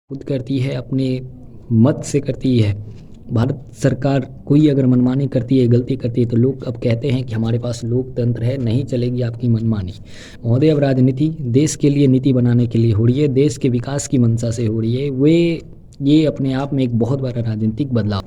खुद करती है, अपने मत से करती है। भारत सरकार कोई अगर मनमानी करती है, गलती करती है, तो लोग अब कहते हैं कि हमारे पास लोकतंत्र है, नहीं चलेगी आपकी मनमानी। महोदय, अब राजनीति देश के लिए नीति बनाने के लिए हो रही है, देश के विकास की मंशा से हो रही है। ये अपने आप में एक बहुत बड़ा राजनीतिक बदलाव।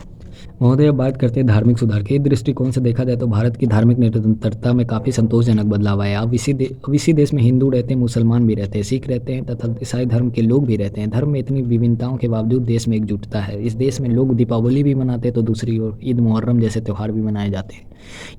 महोदय, अब बात करते हैं धार्मिक सुधार के। इस दृष्टिकोण से देखा जाए तो भारत की धार्मिक निरंतरता में काफ़ी संतोषजनक बदलाव आया। अब इसी देश में हिंदू रहते हैं, मुसलमान भी रहते हैं, सिख रहते हैं तथा ईसाई धर्म के लोग भी रहते हैं। धर्म में इतनी विभिन्नताओं के बावजूद देश में एकजुटता है। इस देश में लोग दीपावली भी मनाते हैं तो दूसरी ओर ईद मुहर्रम जैसे त्यौहार भी मनाए जाते हैं।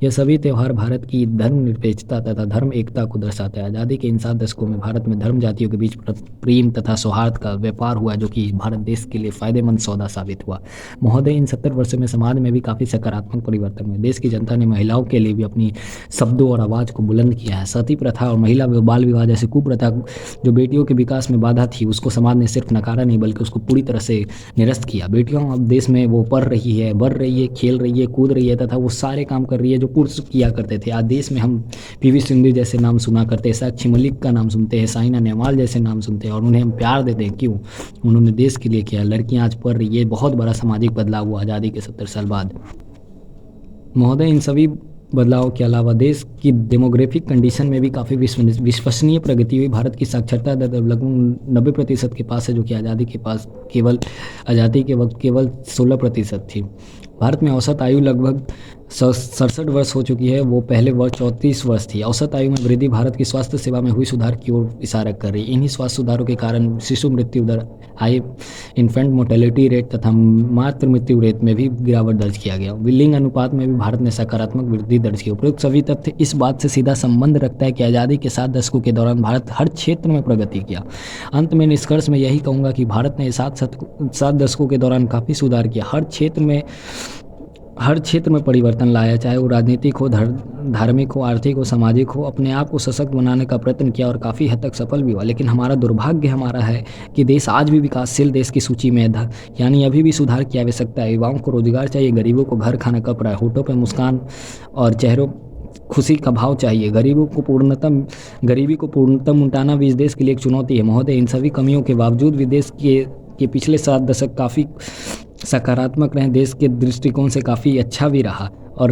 यह सभी त्यौहार भारत की धर्मनिरपेक्षता तथा धर्म एकता को दर्शाते हैं। आज़ादी के इन 7 दशकों में भारत में धर्म जातियों के बीच प्रेम तथा सौहार्द का व्यापार हुआ, जो कि भारत देश के लिए फायदेमंद सौदा साबित हुआ। महोदय, इन 70 वर्षों में समाज में भी काफ़ी सकारात्मक परिवर्तन हुए। देश की जनता ने महिलाओं के लिए भी अपनी शब्दों और आवाज़ को बुलंद किया है। सती प्रथा और महिला बाल विवाह जैसी कुप्रथा जो बेटियों के विकास में बाधा थी, उसको समाज ने सिर्फ नकारा नहीं बल्कि उसको पूरी तरह से निरस्त किया। बेटियों अब देश में वो पढ़ रही है, बढ़ रही है, खेल रही है, कूद रही है तथा वो सारे काम कर रही है जो पुरुष किया करते थे। आज देश में हम पीवी सिंधु जैसे नाम सुना करते हैं, साक्षी मलिक का नाम सुनते हैं, साइना नेहवाल जैसे नाम सुनते हैं और उन्हें हम प्यार देते हैं। क्यों? उन्होंने देश के लिए किया। लड़कियां आज पढ़ रही है। बहुत बड़ा सामाजिक बदलाव हुआ आज़ादी के 70 साल बाद। महोदय, इन सभी बदलावों के अलावा देश की डेमोग्राफिक कंडीशन में भी काफ़ी विश्वसनीय प्रगति हुई। भारत की साक्षरता दर लगभग 90% के पास है, जो कि आज़ादी के वक्त केवल 16% थी। भारत में औसत आयु लगभग 67 वर्ष हो चुकी है, वो पहले वर्ष 34 वर्ष थी। औसत आयु में वृद्धि भारत की स्वास्थ्य सेवा में हुई सुधार की ओर इशारा कर रही है। इन्हीं स्वास्थ्य सुधारों के कारण शिशु मृत्यु दर, हाई इन्फेंट मोर्टेलिटी रेट तथा मातृ मृत्यु रेट में भी गिरावट दर्ज किया गया। लिंग अनुपात में भी भारत ने सकारात्मक वृद्धि दर्ज की। उपरोक्त सभी तथ्य इस बात से सीधा संबंध रखता है कि आज़ादी के 7 दशकों के दौरान भारत हर क्षेत्र में प्रगति किया। अंत में निष्कर्ष में यही कहूँगा कि भारत ने 7 दशकों के दौरान काफ़ी सुधार किया। हर क्षेत्र में परिवर्तन लाया, चाहे वो राजनीतिक हो, धार्मिक हो, आर्थिक हो, सामाजिक हो। अपने आप को सशक्त बनाने का प्रयत्न किया और काफ़ी हद तक सफल भी हुआ। लेकिन हमारा दुर्भाग्य है कि देश आज भी विकासशील देश की सूची में है। यानी अभी भी सुधार की आवश्यकता है। युवाओं को रोजगार चाहिए, गरीबों को घर, खाना, कपड़ा, होठों पर मुस्कान और चेहरों खुशी का भाव चाहिए। गरीबी को पूर्णतम मिटाना भी इस देश के लिए एक चुनौती है। महोदय, इन सभी कमियों के बावजूद भी देश के पिछले 7 दशक काफ़ी सकारात्मक रहे, देश के दृष्टिकोण से काफ़ी अच्छा भी रहा और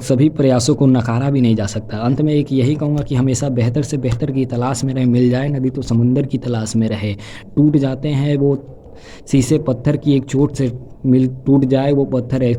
सभी प्रयासों को नकारा भी नहीं जा सकता। अंत में एक यही कहूँगा कि हमेशा बेहतर से बेहतर की तलाश में रहे। मिल जाए नदी तो समुंदर की तलाश में रहे। टूट जाते हैं वो शीशे पत्थर की एक चोट से टूट जाए वो पत्थर है।